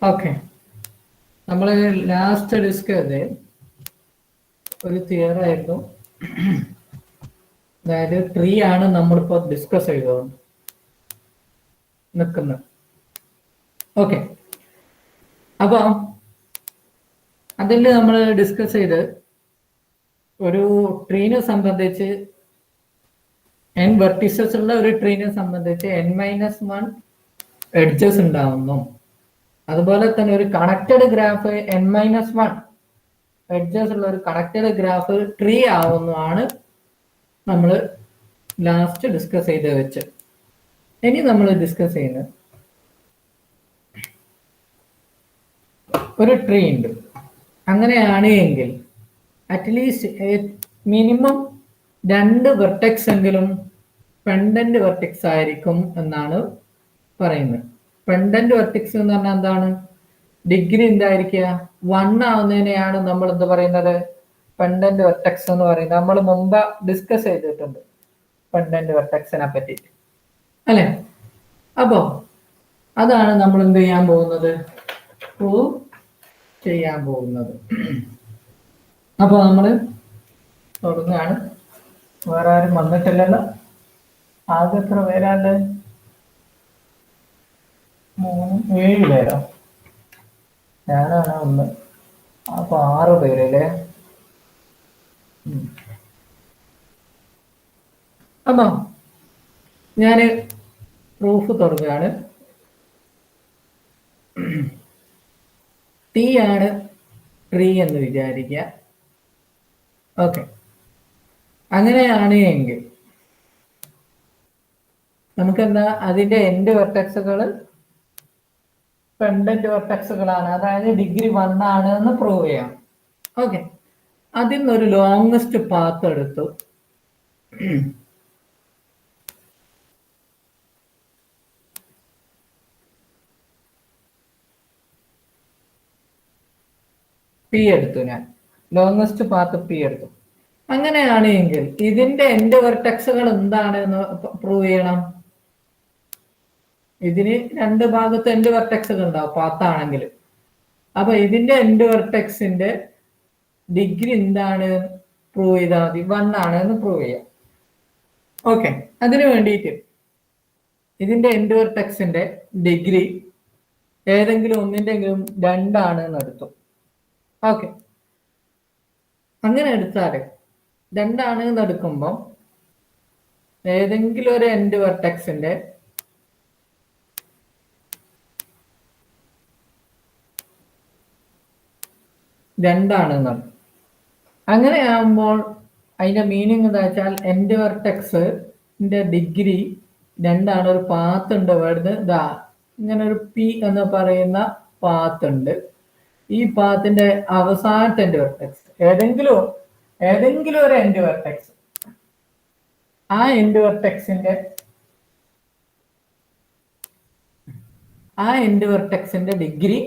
Okay, നമ്മൾ last discuss ചെയ്ത് ഒരു തിയറി ആയിരുന്നു. അതായത് ട്രീ ആണ് നമ്മളിപ്പോൾ ഡിസ്കസ് ചെയ്തോ നിൽക്കുന്നത്. ഓക്കെ, അപ്പോൾ അതിൽ നമ്മൾ ഡിസ്കസ് ചെയ്ത് ഒരു ട്രീനെ സംബന്ധിച്ച് n വെർട്ടിസസ് ഉള്ള ഒരു ട്രീനെ സംബന്ധിച്ച് n-1 എഡ്ജസ് ഉണ്ടാവുന്നു. അതുപോലെ തന്നെ ഒരു കണക്റ്റഡ് ഗ്രാഫ് n-1 എഡ്ജസ് ഉള്ള ഒരു കണക്റ്റഡ് ഗ്രാഫ് ട്രീ ആവുന്നതാണ് നമ്മൾ ലാസ്റ്റ് ഡിസ്കസ് ചെയ്ത് വെച്ച്. ഇനി നമ്മൾ ഡിസ്കസ് ചെയ്യുന്നത് ഒരു ട്രീ ഉണ്ട്. അങ്ങനെയാണ് എങ്കിൽ അറ്റ്ലീസ്റ്റ് മിനിമം 2 വെർട്ടെക്സ് എങ്കിലും പെൻഡന്റ് വെർട്ടെക്സ് ആയിരിക്കും എന്നാണ് പറയുന്നത്. പെൻഡന്റ് വെർട്ടെക്സ് എന്ന് പറഞ്ഞാൽ എന്താണ്? ഡിഗ്രി എന്തായിരിക്കുക? 1 ആവുന്നതിനെയാണ് നമ്മൾ എന്ത് പറയുന്നത്? പെൻഡന്റ് വെർട്ടെക്സ് എന്ന് പറയുന്നത്. നമ്മൾ മുമ്പ് ഡിസ്കസ് ചെയ്തിട്ടുണ്ട് പെൻഡന്റ് വെർട്ടെക്സിനെ പറ്റിയിട്ട്, അല്ലെ? അപ്പോ അതാണ് നമ്മൾ എന്ത് ചെയ്യാൻ പോകുന്നത്? പ്രൂവ് ചെയ്യാൻ പോകുന്നത്. അപ്പൊ നമ്മൾ തുടങ്ങുകയാണ്. വേറെ ആരും വന്നിട്ടില്ലല്ലോ. ആകെ എത്ര പേരാണ്ട്? 7 പേരോ? ഞാനാണ് ഒന്ന്. അപ്പൊ 6 പേരല്ലേ? അപ്പൊ ഞാന് പ്രൂഫ് തുടങ്ങുകയാണ്. ടി ആണ് ട്രീ എന്ന് വിചാരിക്കുക. ഓക്കെ, അങ്ങനെയാണ് എങ്കിൽ നമുക്കെന്താ? അതിന്റെ എൻഡ് വെർട്ടെക്സുകൾ പെൻഡന്റ് വെർട്ടെക്സുകളാണ്. അതായത് ഡിഗ്രി 1 ആണ് എന്ന് പ്രൂവ് ചെയ്യാം. ഓക്കെ, അതിൽ നിന്നൊരു ലോങ്സ്റ്റ് പാത്ത് എടുത്തു. പി എടുത്തു. ഞാൻ ലോങ്സ്റ്റ് പാത്ത് പി എടുത്തു. അങ്ങനെയാണ് എങ്കിൽ ഇതിന്റെ എൻഡ് വെർട്ടെക്സുകൾ എന്താണ് എന്ന് പ്രൂവ് ചെയ്യണം. ഇതിന് 2 ഭാഗത്ത് എൻഡ് വെർട്ടെക്സുകൾ ഉണ്ടാവും പാത്താണെങ്കിൽ. അപ്പൊ ഇതിന്റെ എൻഡ് വെർട്ടെക്സിന്റെ ഡിഗ്രി എന്താണ് പ്രൂവ് ചെയ്താൽ മതി. 1 ആണ് എന്ന് പ്രൂവ് ചെയ്യാം. ഓക്കെ, അതിനു വേണ്ടിയിട്ട് ഇതിന്റെ എൻഡ് വെർട്ടെക്സിന്റെ ഡിഗ്രി ഏതെങ്കിലും ഒന്നിന്റെങ്കിലും 2 ആണ് എന്ന് എടുത്തു. ഓക്കെ, അങ്ങനെ എടുത്താല് 2 ആണ് എന്ന് എടുക്കുമ്പോൾ ഏതെങ്കിലും ഒരു എൻഡ് വെർട്ടെക്സിന്റെ രണ്ടാണെന്നാണ്. അങ്ങനെ ആകുമ്പോൾ അതിന്റെ മീനിങ് എന്താ വെച്ചാൽ എൻഡ് വെർട്ടെക്സിന്റെ ഡിഗ്രി 2 ആണ്. ഒരു പാത്ത് ഉണ്ട്. ഇവിടുന്ന് ഇതാ ഇങ്ങനെ ഒരു പി എന്ന് പറയുന്ന പാത്ത് ഉണ്ട്. ഈ പാത്തിന്റെ അവസാനത്തെ എൻഡ് വെർട്ടെക്സ് ഏതെങ്കിലും ഒരു എൻഡ് വെർട്ടെക്സ്, ആ എൻഡ് വെർട്ടെക്സിന്റെ ഡിഗ്രി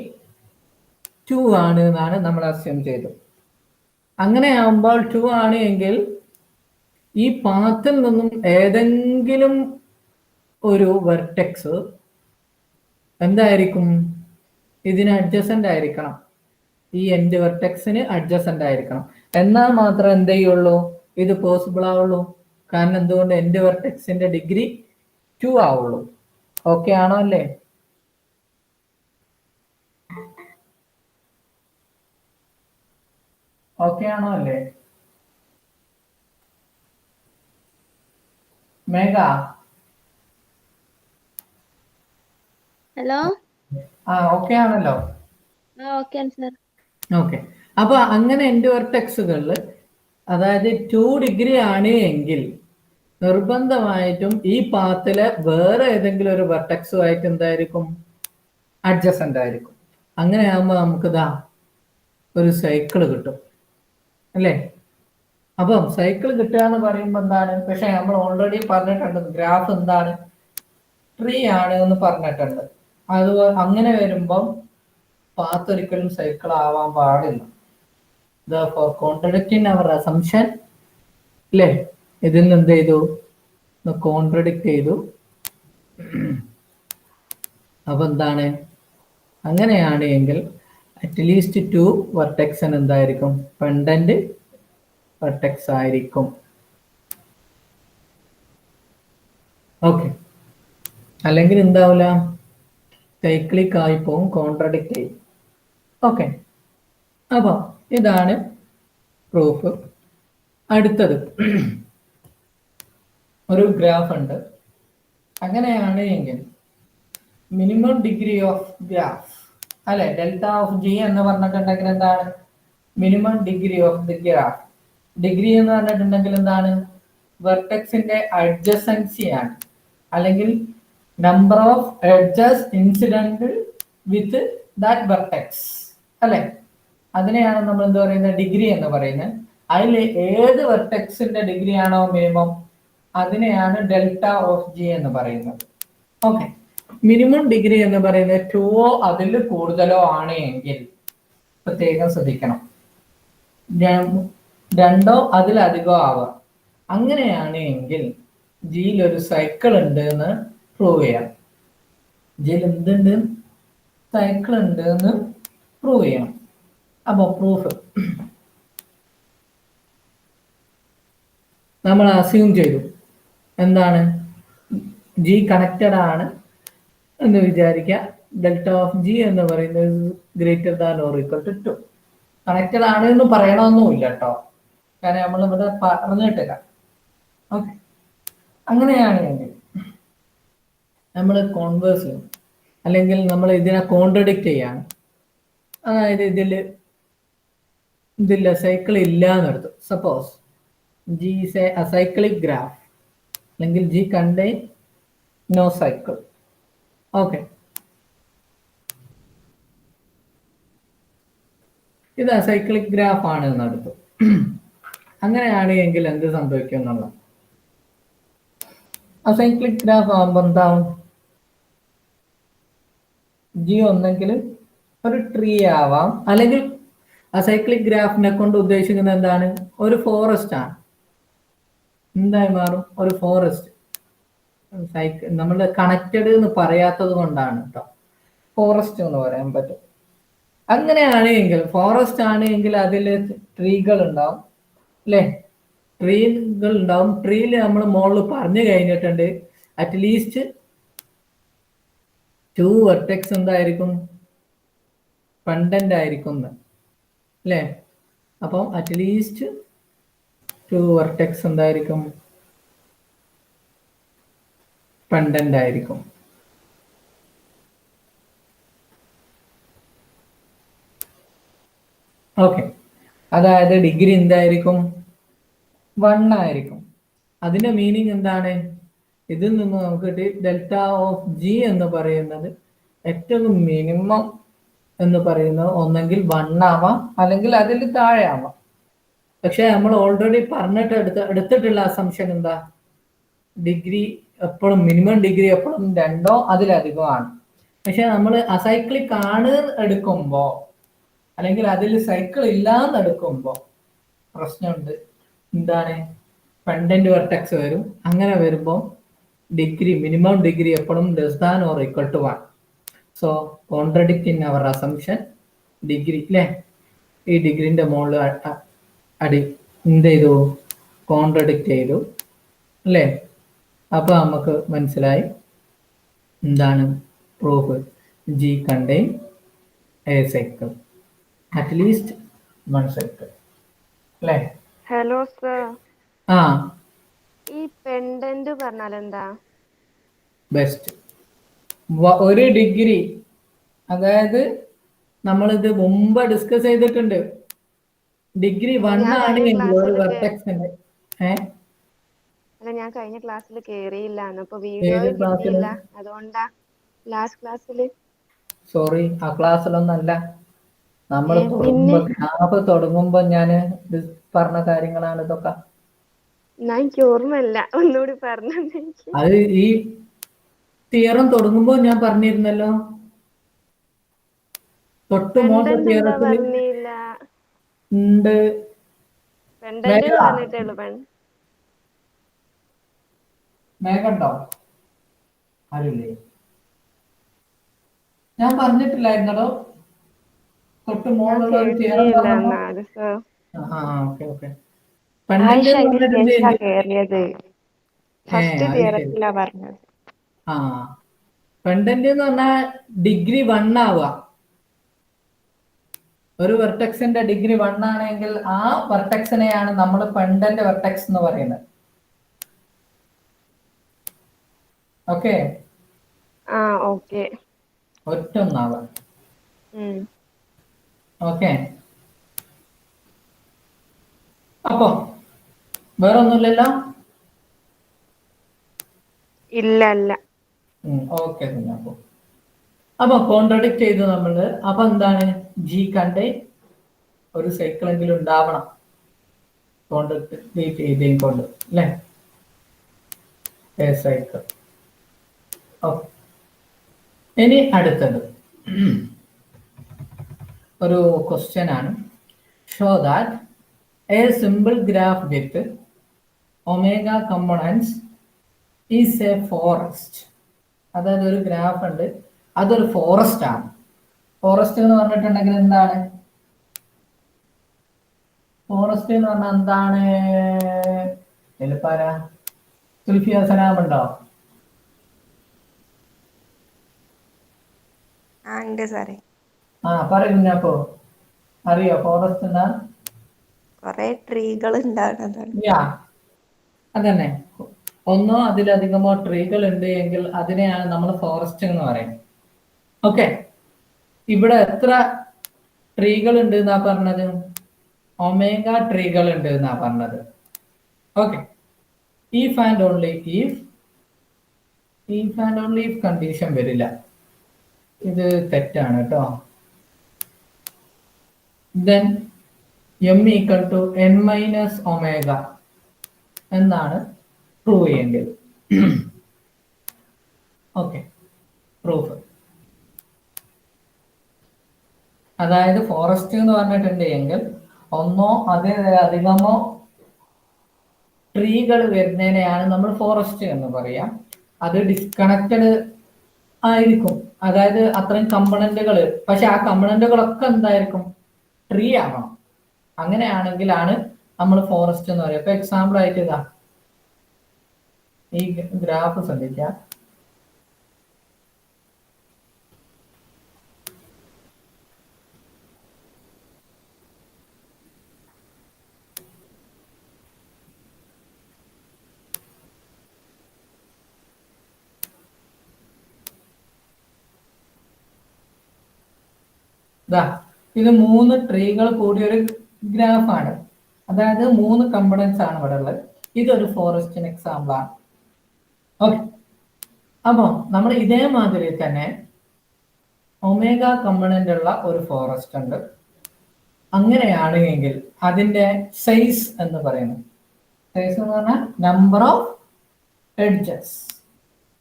2 ആണ് എന്നാണ് നമ്മൾ അസ്യൂം ചെയ്തത്. അങ്ങനെ ആകുമ്പോൾ 2 ആണ് എങ്കിൽ ഈ പാത്തിൽ നിന്നും ഏതെങ്കിലും ഒരു വെർട്ടെക്സ് എന്തായിരിക്കും? ഇതിന് അഡ്ജസന്റ് ആയിരിക്കണം. ഈ എൻഡ് വെർട്ടെക്സിന് അഡ്ജസന്റ് ആയിരിക്കണം. എന്നാൽ മാത്രം എന്ത് ചെയ്യുള്ളൂ? ഇത് പോസിബിൾ ആവുള്ളൂ. കാരണം എന്തുകൊണ്ട്? എൻഡ് വെർട്ടെക്സിന്റെ ഡിഗ്രി 2 ആവുള്ളൂ. ഓക്കെ ആണോ? അല്ലേ? ഓക്കെ ആണോ? അല്ലേ? മേഘ, ഹലോ. ഓക്കെ ആണല്ലോ? ഓക്കെ, അപ്പൊ അങ്ങനെ എൻഡ് വെർട്ടെക്സുകളിൽ അതായത് 2 ഡിഗ്രി ആണ് എങ്കിൽ നിർബന്ധമായിട്ടും ഈ പാത്തിലെ വേറെ ഏതെങ്കിലും ഒരു വെർട്ടെക്സുമായിട്ട് എന്തായിരിക്കും? അഡ്ജസന്റ് ആയിരിക്കും. അങ്ങനെ ആകുമ്പോൾ നമുക്ക് ഇതാ ഒരു സൈക്കിൾ കിട്ടും, അല്ലേ? അപ്പം സൈക്കിൾ കിട്ടുക എന്ന് പറയുമ്പോൾ എന്താണ്? പക്ഷെ നമ്മൾ ഓൾറെഡി പറഞ്ഞിട്ടുണ്ട് ഗ്രാഫ് എന്താണ്? ട്രീ ആണ് എന്ന് പറഞ്ഞിട്ടുണ്ട്. അതുപോലെ അങ്ങനെ വരുമ്പം പാത്ത് ഒരിക്കലും സൈക്കിൾ ആവാൻ പാടില്ല. Therefore, contradicting our assumption, അല്ലേ? ഇതിൽ നിന്ന് എന്ത് ചെയ്തു? കോൺട്രഡിക്ട് ചെയ്തു. അപ്പൊ എന്താണ്? അങ്ങനെയാണ് എങ്കിൽ അറ്റ്ലീസ്റ്റ് 2 വെർട്ടെക്സിന് എന്തായിരിക്കും? പെൻഡന്റ് വെർട്ടെക്സ് ആയിരിക്കും. ഓക്കെ, അല്ലെങ്കിൽ എന്താവില്ല, സൈക്ലിക് ആയി പോവും, കോൺട്രഡിക്റ്റ് ചെയ്യും. ഓക്കെ, അപ്പോൾ ഇതാണ് പ്രൂഫ്. അടുത്തത് ഒരു ഗ്രാഫ് ഉണ്ട്. അങ്ങനെയാണ് എങ്കിൽ മിനിമം ഡിഗ്രി ഓഫ് ഗ്രാഫ് അല്ലെ, ഡെൽറ്റ ഓഫ് ജി എന്ന് പറഞ്ഞിട്ടുണ്ടെങ്കിൽ എന്താണ്? Minimum degree of the graph. Degree എന്ന് പറഞ്ഞിട്ടുണ്ടെങ്കിൽ എന്താണ്? വെർട്ടെക്സിന്റെ അഡ്ജസൻസി ആണ്, അല്ലെങ്കിൽ number of edges incident with that vertex അല്ലെ, അതിനെയാണ് നമ്മൾ എന്താ പറയുന്നത്? ഡിഗ്രി എന്ന് പറയുന്നത്. അതിൽ ഏത് വെർട്ടെക്സിന്റെ ഡിഗ്രി ആണോ മിനിമം, അതിനെയാണ് ഡെൽറ്റ ഓഫ് ജി എന്ന് പറയുന്നത്. ഓക്കെ, മിനിമം ഡിഗ്രി എന്ന് പറയുന്നത് 2ഓ അതിൽ കൂടുതലോ ആണ് എങ്കിൽ പ്രത്യേകം ശ്രദ്ധിക്കണം. 2ഓ അതിലധികമോ ആവാം. അങ്ങനെയാണ് എങ്കിൽ ജിയിൽ ഒരു സൈക്കിൾ ഉണ്ട് എന്ന് പ്രൂവ് ചെയ്യാം. ജിയിൽ എന്തുണ്ട്? സൈക്കിൾ ഉണ്ട് എന്ന് പ്രൂവ് ചെയ്യണം. അപ്പൊ പ്രൂഫ് നമ്മൾ അസ്യൂം ചെയ്തു. എന്താണ്? ജി കണക്റ്റഡ് ആണ് എന്ന് വിചാരിക്കുക. ഡെൽറ്റ ഓഫ് ജി എന്ന് പറയുന്നത് greater than or equal to 2. Connected ആണ് എന്ന് പറയണമെന്നുമില്ല കേട്ടോ, കാരണം നമ്മൾ ഇവിടെ പറഞ്ഞിട്ടില്ല. ഓക്കെ, അങ്ങനെയാണെങ്കിൽ നമ്മൾ കോൺവേഴ്സ് അല്ലെങ്കിൽ നമ്മൾ ഇതിനെ കോൺട്രഡിക്റ്റ് ചെയ്യാണ്. അതായത് ഇതില്ല സൈക്കിൾ ഇല്ല എന്നെടുത്തു. Suppose G is a acyclic graph, അല്ലെങ്കിൽ G contain no cycle. Okay, ഇത് അസൈക്ലിക് ഗ്രാഫ് ആണ് എന്നെടുത്തു. അങ്ങനെയാണ് എങ്കിൽ എന്ത് സംഭവിക്കും എന്നുള്ള, അസൈക്ലിക് ഗ്രാഫ് ആകുമ്പോൾ എന്താവും? ജി ഒന്നെങ്കിൽ ഒരു ട്രീ ആവാം, അല്ലെങ്കിൽ അസൈക്ലിക് ഗ്രാഫിനെ കൊണ്ട് ഉദ്ദേശിക്കുന്നത് എന്താണ്? ഒരു ഫോറസ്റ്റ് ആണ്. എന്തായി മാറും? ഒരു ഫോറസ്റ്റ്. നമ്മൾ കണക്റ്റഡ് എന്ന് പറയാത്തത് കൊണ്ടാണ് കേട്ടോ ഫോറസ്റ്റ് എന്ന് പറയാൻ പറ്റും. അങ്ങനെയാണ് എങ്കിൽ, ഫോറസ്റ്റ് ആണ് എങ്കിൽ അതിൽ ട്രീകൾ ഉണ്ടാവും അല്ലെ, ട്രീകൾ ഉണ്ടാവും. ട്രീയിൽ നമ്മൾ മുകളിൽ പറഞ്ഞു കഴിഞ്ഞിട്ടുണ്ട് അറ്റ്ലീസ്റ്റ് 2 വെർട്ടെക്സ് എന്തായിരിക്കും? പെൻഡന്റ് ആയിരിക്കും അല്ലേ. അപ്പം അറ്റ്ലീസ്റ്റ് 2 വെർട്ടെക്സ് എന്തായിരിക്കും? പെൻഡന്റ് ആയിരിക്കും. ഓക്കെ, അതായത് ഡിഗ്രി എന്തായിരിക്കും? 1 ആയിരിക്കും. അതിന്റെ മീനിങ് എന്താണ്? ഇതിൽ നിന്ന് നമുക്ക് ഡെൽറ്റ ഓഫ് ജി എന്ന് പറയുന്നത് ഏറ്റവും മിനിമം എന്ന് പറയുന്നത് ഒന്നെങ്കിൽ 1 ആവാം, അല്ലെങ്കിൽ അതിൽ താഴെ ആവാം. പക്ഷെ നമ്മൾ ഓൾറെഡി പറഞ്ഞിട്ട് എടുത്തിട്ടുള്ള അസംഷൻ എന്താ? ഡിഗ്രി എപ്പോഴും, മിനിമം ഡിഗ്രി എപ്പോഴും 2ഓ അതിലധികമാണ്. പക്ഷെ നമ്മൾ അസൈക്ലിക് ആണ് എടുക്കുമ്പോ, അല്ലെങ്കിൽ അതിൽ സൈക്കിൾ ഇല്ലാന്ന് എടുക്കുമ്പോ പ്രശ്നമുണ്ട്. എന്താണ്? പെൻഡന്റ് വെർട്ടെക്സ് വരും. അങ്ങനെ വരുമ്പോൾ ഡിഗ്രി, മിനിമം ഡിഗ്രി എപ്പോഴും less than or equal to 1. So contradict in our assumption. Degree അല്ലേ, ഈ ഡിഗ്രിന്റെ മുകളിൽ എന്ത് ചെയ്തു? കോൺട്രഡിക്റ്റ് ചെയ്തു അല്ലേ. അപ്പൊ നമുക്ക് മനസ്സിലായി എന്താണ് proof? G contain a cycle, at least 1 cycle അല്ലേ. ഹലോ സർ, ആ, ഈ പെൻഡന്റ് പറഞ്ഞാൽ എന്താ? ബെസ്റ്റ്. ഒരു ഡിഗ്രി, അതായത് നമ്മളിത് മുമ്പ് ഡിസ്കസ് ചെയ്തിട്ടുണ്ട്. ഡിഗ്രി 1 ആണ് എങ്കിൽ ഒരു വെർട്ടെക്സിന് അല്ല, ഞാൻ കഴിഞ്ഞ ക്ലാസ്സിൽ കേറിയില്ല, ഇപ്പൊ വീഡിയോ ഏത് ക്ലാസ്സിൽ? കിട്ടിയില്ല, അതുകൊണ്ടാ. ലാസ്റ്റ് ക്ലാസ്സിൽ. സോറി, ആ ക്ലാസ്സിലൊന്നല്ല. നമ്മൾ പിന്നെ ഗ്രാഫ് തുടങ്ങുമ്പോ ഞാൻ പറഞ്ഞ കാര്യങ്ങളാണ് ഇതൊക്കെ. എനിക്ക് ഓർമ്മയില്ല, ഒന്നുകൂടി പറഞ്ഞു. അത് ഈ തിയറം തുടങ്ങുമ്പോ ഞാൻ പറഞ്ഞിരുന്നല്ലോ. തൊട്ട് മോട്ട തിയറത്തിൽ പറഞ്ഞില്ല. ഉണ്ട്. പെൻഡന്റ് പറഞ്ഞിട്ടേ ഉള്ളൂ. മേഘണ്ടോ? ആരില്ലേ? ഞാൻ പറഞ്ഞിട്ടില്ലായിരുന്നോ തൊട്ട് ഞാൻ മുകളിലുള്ള ഒരു തിയറം കേട്ടില്ല പറഞ്ഞപ്പോ? എന്നാല് സർ. Okay okay. പെണ്ടന്റ് ആയിഷ എന്ന് അതിന് പറഞ്ഞിട്ടുണ്ട് ശേഷാ എങ്കിൽ കേറിയത്. ഫസ്റ്റ് അത് ശരി. തിയറത്തിലാ പറഞ്ഞത്. ആ പെണ്ടന്റ് എന്ന് പറഞ്ഞാൽ ഡിഗ്രി 1 ആവുക. ഒരു വെർട്ടെക്സിന്റെ ഡിഗ്രി 1 ആണെങ്കിൽ ആ വെർട്ടെക്സിനെയാണ് നമ്മൾ പെണ്ടന്റ് വെർട്ടെക്സ് എന്ന് പറയുന്നത്. Okay, okay. ഒറ്റൊന്നാവുക. ഓക്കെ, അപ്പൊ വേറൊന്നുമില്ലല്ലോ? ഇല്ല ഇല്ല. ഓക്കെ. അപ്പൊ കോൺട്രഡിക്റ്റ് ചെയ്തു നമ്മള്. അപ്പൊ എന്താണ്? ജി കണ്ട് ഒരു സൈക്കിളെങ്കിലും ഉണ്ടാവണം കോൺട്രഡിക്റ്റ് ചെയ്തേം കൊണ്ട്, അല്ലേ? സൈക്കിൾ. ഓക്കെ, ഇനി അടുത്തത് ഒരു ക്വസ്റ്റ്യൻ ആണ്. Show that A simple graph with omega components is A forest. അതായത് ഒരു ഗ്രാഫ് ഉണ്ട്, അതൊരു ഫോറസ്റ്റ് ആണ്. ഫോറസ്റ്റ് എന്ന് പറഞ്ഞിട്ടുണ്ടെങ്കിൽ എന്താണ്? ഫോറസ്റ്റ് എന്ന് പറഞ്ഞാൽ എന്താണ്? എളുപ്പാര സുൽഫിയാസനാമുണ്ടോ? ഉണ്ട് സാറേ. പറയുന്നപ്പോ അറിയോ ഫോറസ്റ്റ് എന്താ? കൊറേ ട്രീകൾ ഉണ്ടാകുന്നതാണ്. അതന്നെ, ഒന്നോ അതിലധികമോ ട്രീകൾ ഉണ്ട് എങ്കിൽ അതിനെയാണ് നമ്മൾ ഫോറസ്റ്റ് എന്ന് പറയുന്നത്. ഓക്കെ, ഇവിടെ എത്ര ട്രീകൾ ഉണ്ട് എന്നാ പറഞ്ഞത്? ഒമേഗ ട്രീകൾ ഉണ്ട് എന്നാ പറഞ്ഞത്. Okay, if and only if condition വരില്ല. ഇത് തെറ്റാണ് കേട്ടോ. then m equal to n minus omega എന്നാണ് പ്രൂവ് ചെയ്യേണ്ടത്. Okay, proof. അതായത് ഫോറസ്റ്റ് എന്ന് പറഞ്ഞിട്ടുണ്ട് എങ്കിൽ ഒന്നോ അതിലധികമോ ട്രീകൾ വരുന്നതിനെയാണ് നമ്മൾ ഫോറസ്റ്റ് എന്ന് പറയാം. അത് ഡിസ്കണക്റ്റഡ് ആയിരിക്കും, അതായത് അത്രയും കമ്പണന്റുകൾ, പക്ഷെ ആ കമ്പണന്റുകളൊക്കെ എന്തായിരിക്കും? ട്രീ ആവണം. അങ്ങനെയാണെങ്കിലാണ് നമ്മൾ ഫോറസ്റ്റ് എന്ന് പറയുക. ഇപ്പൊ എക്സാമ്പിൾ ആയിട്ട് ഇതാ ഈ ഗ്രാഫ് ശ്രദ്ധിക്കാം. ഇത് 3 ട്രീകൾ കൂടിയ ഒരു ഗ്രാഫാണ്. അതായത് 3 കമ്പണൻസ് ആണ് ഇവിടെ ഉള്ളത്. ഇതൊരു ഫോറസ്റ്റിന് എക്സാമ്പിൾ ആണ്. ഓക്കെ, അപ്പൊ നമ്മൾ ഇതേമാതിരി തന്നെ ഒമേഗ കമ്പണന്റ് ഉള്ള ഒരു ഫോറസ്റ്റ് ഉണ്ട്. അങ്ങനെയാണ് എങ്കിൽ അതിന്റെ സൈസ് എന്ന് പറയുന്നത്, സൈസ് എന്ന് പറഞ്ഞാൽ നമ്പർ ഓഫ് എഡ്ജസ്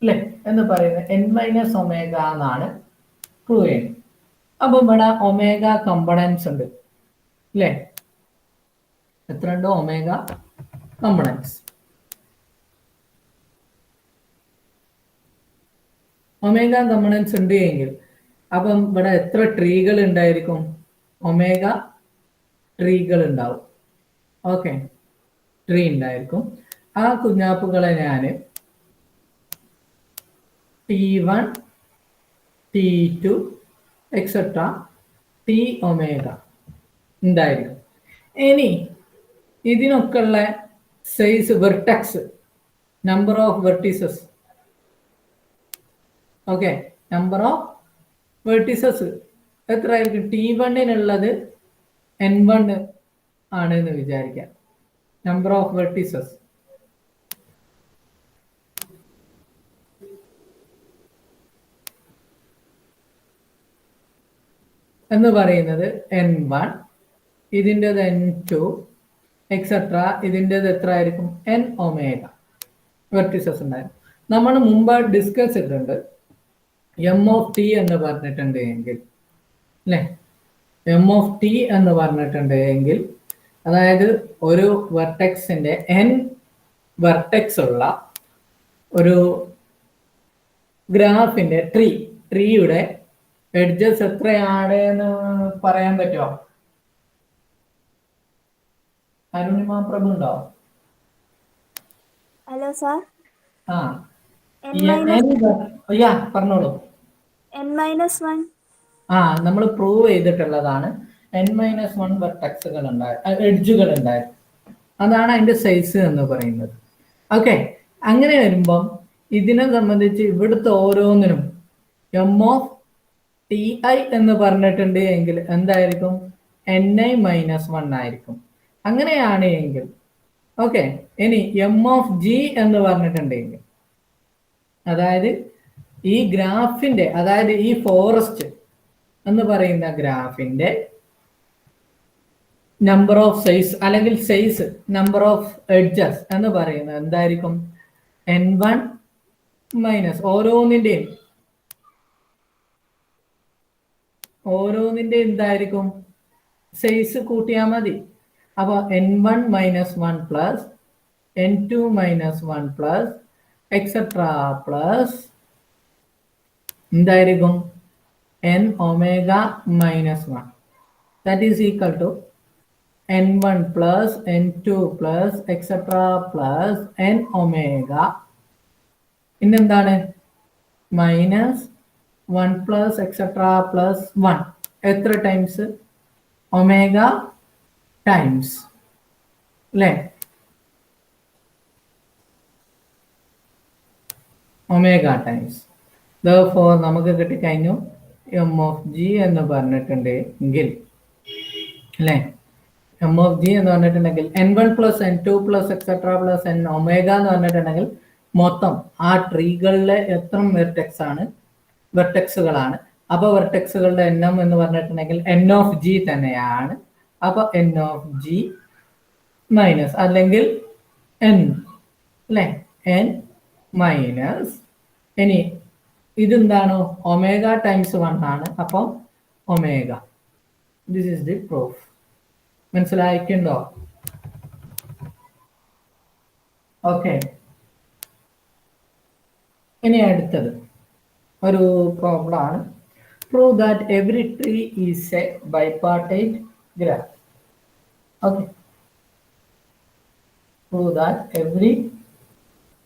അല്ലെ എന്ന് പറയുന്നത് n മൈനസ് ഒമേഗ എന്നാണ് പ്രൂവ് ചെയ്യുന്നത്. അപ്പൊ ഇവിടെ ഒമേഗ കമ്പണൻസ് ഉണ്ട് അല്ലേ? എത്ര ഉണ്ട്? Omega components. ഒമേഗ കമ്പണൻസ് ഉണ്ട് എങ്കിൽ അപ്പം ഇവിടെ എത്ര ട്രീകൾ ഉണ്ടായിരിക്കും? ഒമേഗ ട്രീകൾ ഉണ്ടാവും. ഓക്കെ, ട്രീ ഉണ്ടായിരിക്കും. ആ കുഞ്ഞാപ്പുകളെ ഞാൻ T1 T2 etcetera T omega ഉണ്ടായിരിക്കും. ഇനി ഇതിനൊക്കെ ഉള്ള size vertex, number of vertices, okay, number of vertices എത്ര ആയിരിക്കും? T1-നുള്ളത് N1 ആണ് എന്ന് വിചാരിക്കാം. നമ്പർ ഓഫ് വെർട്ടീസസ് എന്ന് പറയുന്നത് N1, ഇതിൻ്റെത് N2 എക്സെട്ര. ഇതിൻ്റെത് എത്ര ആയിരിക്കും? N ഒമേഗ വെർട്ടിസസ് ഉണ്ടായിരുന്നു. നമ്മൾ മുമ്പ് ഡിസ്കസ് ചെയ്തിട്ടുണ്ട് എം ഓഫ് ടി എന്ന് പറഞ്ഞിട്ടുണ്ട് എങ്കിൽ അല്ലേ? എം ഓഫ് ടി എന്ന് പറഞ്ഞിട്ടുണ്ട് എങ്കിൽ അതായത് ഒരു വെർട്ടെക്സിന്റെ N വെർട്ടെക്സ് ഉള്ള ഒരു ഗ്രാഫിന്റെ ട്രീയുടെ എഡ്ജസ് എത്രയാണ് എന്ന് പറയാൻ പറ്റുമോ? അരുണിമ പ്രഭു ഉണ്ടോ? Hello sir. ആ പറഞ്ഞോളൂ. n-1. നമ്മൾ പ്രൂവ് ചെയ്തിട്ടുള്ളതാണ് n-1 വെർട്ടക്സുകൾ എഡ്ജുകൾ ഉണ്ടായി. അതാണ് അതിന്റെ സൈസ് എന്ന് പറയുന്നത്. ഓക്കെ, അങ്ങനെ വരുമ്പം ഇതിനെ സംബന്ധിച്ച് ഇവിടുത്തെ ഓരോന്നിനും m(ti) എന്ന് പറഞ്ഞിട്ടുണ്ട് എങ്കിൽ എന്തായിരിക്കും? ni-1 ആയിരിക്കും. അങ്ങനെയാണ് എങ്കിൽ ഓക്കെ. ഇനി m(g) എന്ന് പറഞ്ഞിട്ടുണ്ടെങ്കിൽ, അതായത് ഈ ഗ്രാഫിന്റെ, അതായത് ഈ ഫോറസ്റ്റ് എന്ന് പറയുന്ന ഗ്രാഫിന്റെ നമ്പർ ഓഫ് സൈസ് അല്ലെങ്കിൽ സൈസ് നമ്പർ ഓഫ് എഡ്ജസ് എന്ന് പറയുന്നത് എന്തായിരിക്കും? n1 മൈനസ് ഓരോന്നിന്റെയും എന്തായിരിക്കും? സൈസ് കൂട്ടിയാൽ മതി. അപ്പൊ n1 minus 1 plus n2 minus 1 plus etcetera plus എന്തായിരിക്കും? n omega minus 1. That is equal to n1 plus n2 plus etc. plus n omega. ഇന്നെന്താണ്? Minus 1 plus etcetera plus 1. എത്ര ടൈംസ്? ഒമേഗ ടൈംസ് അല്ലേ? Omega times. Therefore നമുക്ക് കിട്ടിക്കഴിഞ്ഞു m(g) എന്ന് പറഞ്ഞിട്ടുണ്ട് എങ്കിൽ അല്ലേ? m(g) എന്ന് പറഞ്ഞിട്ടുണ്ടെങ്കിൽ n1 plus n2 plus etcetera plus n omega എന്ന് പറഞ്ഞിട്ടുണ്ടെങ്കിൽ മൊത്തം ആ ട്രീകളിലെ എത്ര വെർട്ടെക്സുകളാണ്. അപ്പൊ വെർട്ടെക്സുകളുടെ എണ്ണം എന്ന് പറഞ്ഞിട്ടുണ്ടെങ്കിൽ n(g) തന്നെയാണ്. അപ്പൊ n(g) മൈനസ് അല്ലെങ്കിൽ n അല്ലേ? n മൈനസ് ഇനി ഇതെന്താണ്? ഒമേഗ ടൈംസ് 1 ആണ്. അപ്പം omega. This is the proof. മനസ്സിലായിട്ടുണ്ടോ? ഓക്കെ. ഇനി അടുത്തത് ഒരു പ്രോബ്ലം ആണ്. Prove that every tree is a bipartite graph. Okay, prove that every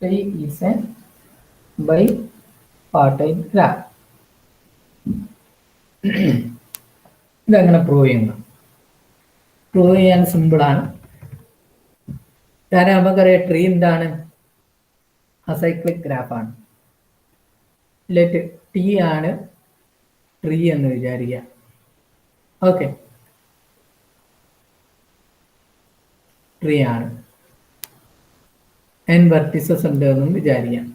tree is a bipartite graph. ഇതെങ്ങനെ പ്രൂവ് ചെയ്യുന്നു? പ്രൂവ് ചെയ്യാൻ സിമ്പിളാണ്. കാരണം നമുക്കറിയാം ട്രീ എന്താണ്? അസൈക്ലിക് ഗ്രാഫാണ്. ലെറ്റ് ടി ആണ് ട്രീ എന്ന് വിചാരിക്കുക. ഓക്കെ, ട്രീ ആണ്. n വെർട്ടിസസ് ഉണ്ട് എന്നും വിചാരിക്കാം.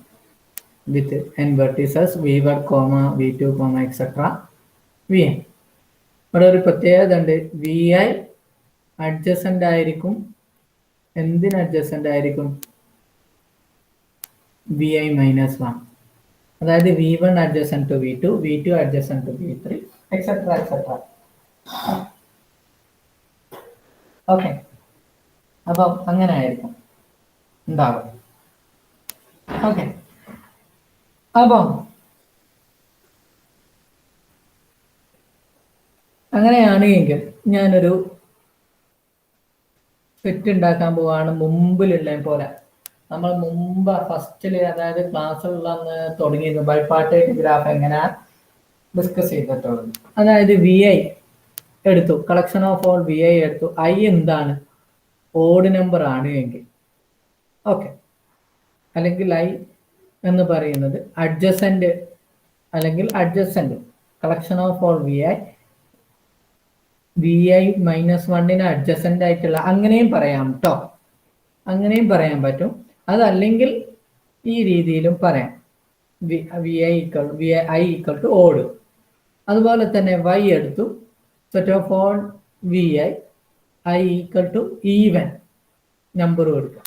With n vertices v1, v2, etcetera vn. ഇവിടെ ഒരു പ്രത്യേകത ഉണ്ട്. vi അഡ്ജസന്റ് ആയിരിക്കും. എന്തിന് അഡ്ജസന്റ് ആയിരിക്കും? vi minus 1. അതായത് v1 adjacent to v2, v2 adjacent to v3, etcetera etcetera. Okay, അപ്പം അങ്ങനെ ആയിരിക്കും ഉണ്ടാവും. ഓക്കെ, അപ്പം അങ്ങനെയാണ് എങ്കിൽ ഞാനൊരു സെറ്റ് ഉണ്ടാക്കാൻ പോവാണ്. മുമ്പിലുള്ള പോലെ നമ്മൾ മുമ്പ് ഫസ്റ്റില്, അതായത് ക്ലാസ്സിലന്ന് തുടങ്ങിയത് ബൈപാർട്ടൈറ്റ് ഗ്രാഫ് എങ്ങനെ ഡിസ്കസ് ചെയ്തിട്ടുള്ളത്. അതായത് വി ഐ എടുത്തു, collection of all V I എടുത്തു. ഐ എന്താണ്? ഓഡ് നമ്പർ ആണ് എങ്കിൽ ഓക്കെ, അല്ലെങ്കിൽ ഐ എന്ന് പറയുന്നത് അഡ്ജസന്റ് അല്ലെങ്കിൽ adjacent collection of all V I minus 1 adjacent ആയിട്ടുള്ള, അങ്ങനെയും പറയാം കേട്ടോ, അങ്ങനെയും പറയാൻ പറ്റും. അതല്ലെങ്കിൽ ഈ രീതിയിലും പറയാം. I equal to odd. അതുപോലെ തന്നെ വൈ എടുത്തു, set of all V I equal to even number കൊടുക്കുക.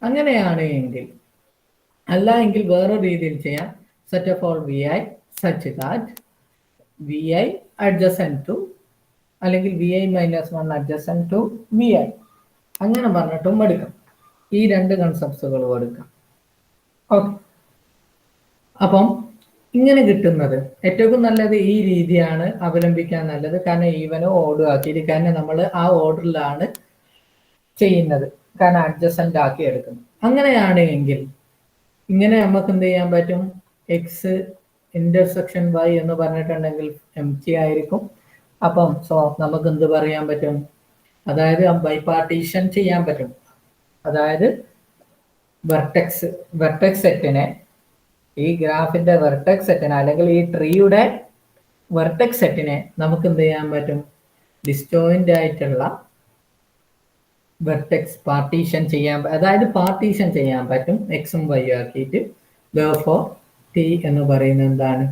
അങ്ങനെയാണ് എങ്കിൽ. അല്ല എങ്കിൽ വേറൊരു രീതിയിൽ ചെയ്യാം. Set of all V I such that V I adjacent to അല്ലെങ്കിൽ V I minus 1 adjacent to V I, അങ്ങനെ പറഞ്ഞിട്ടും എടുക്കാം. ഈ രണ്ട് കൺസെപ്റ്റുകളും എടുക്കാം. ഓക്കെ, അപ്പം ഇങ്ങനെ കിട്ടുന്നത് ഏറ്റവും നല്ലത് ഈ രീതിയാണ് അവലംബിക്കാൻ നല്ലത്. കാരണം ഈവനോ ഓടും ആക്കിയിട്ട്, കാരണം നമ്മൾ ആ ഓർഡറിലാണ് ചെയ്യുന്നത്, കാരണം അഡ്ജസ്റ്റന്റ് ആക്കി എടുക്കുന്നു. അങ്ങനെയാണ് എങ്കിൽ ഇങ്ങനെ നമുക്ക് എന്ത് ചെയ്യാൻ പറ്റും? എക്സ് ഇന്റർസെക്ഷൻ വൈ എന്ന് പറഞ്ഞിട്ടുണ്ടെങ്കിൽ എം ടി ആയിരിക്കും. അപ്പം സോ നമുക്ക് എന്ത് പറയാൻ പറ്റും? അതായത് ബൈ പാർട്ടീഷൻ ചെയ്യാൻ പറ്റും. അതായത് വെർട്ടെക്സ് സെറ്റിനെ, ഈ ഗ്രാഫിന്റെ വെർട്ടെക്സ് സെറ്റിനെ അല്ലെങ്കിൽ ഈ ട്രീയുടെ വെർട്ടെക്സ് സെറ്റിനെ നമുക്ക് എന്ത് ചെയ്യാൻ പറ്റും? ഡിസ്റ്റോയിന്റ് ആയിട്ടുള്ള വെർട്ടെക്സ് പാർട്ടീഷൻ ചെയ്യാൻ, അതായത് പാർട്ടീഷൻ ചെയ്യാൻ പറ്റും എക്സും വൈ ആക്കിയിട്ട്. therefore ടി എന്ന് പറയുന്നത് എന്താണ്?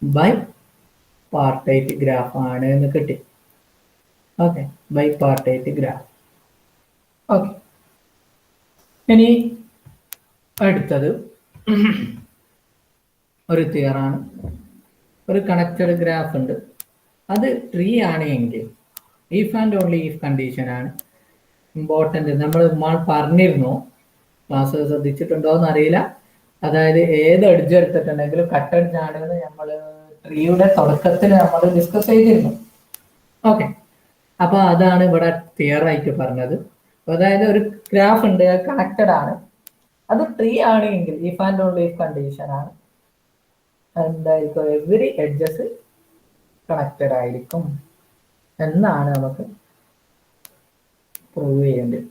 ബൈ പാർട്ടേറ്റ് ഗ്രാഫ് ആണ് എന്ന് കിട്ടി. Okay, bipartite graph. Okay, ഇനി അടുത്തത് ഒരു തിയറാണ്. ഒരു കണക്റ്റഡ് ഗ്രാഫ് ഉണ്ട്, അത് ട്രീ ആണ് എങ്കിൽ if and only if condition ആണ് ഇമ്പോർട്ടൻ്റ്. നമ്മൾ പറഞ്ഞിരുന്നു, ക്ലാസ് ശ്രദ്ധിച്ചിട്ടുണ്ടോ എന്ന് അറിയില്ല. അതായത് ഏത് എഡ്ജ് എടുത്തിട്ടുണ്ടെങ്കിലും കട്ട് എഡ്ജ് ആണെന്ന് നമ്മൾ ട്രീയുടെ തുടക്കത്തിൽ നമ്മൾ ഡിസ്കസ് ചെയ്തിരുന്നു. ഓക്കെ, അപ്പൊ അതാണ് ഇവിടെ തിയറായിട്ട് പറഞ്ഞത്. അതായത് ഒരു ഗ്രാഫ് ഉണ്ട്, കണക്റ്റഡ് ആണ്, അത് ട്രീ ആണ് എങ്കിൽ if and only if condition ആണ് എന്തായിരിക്കും? എവറി എഡ്ജസ് കണക്റ്റഡ് ആയിരിക്കും എന്നാണ് നമുക്ക് പ്രൂവ് ചെയ്യേണ്ടത്.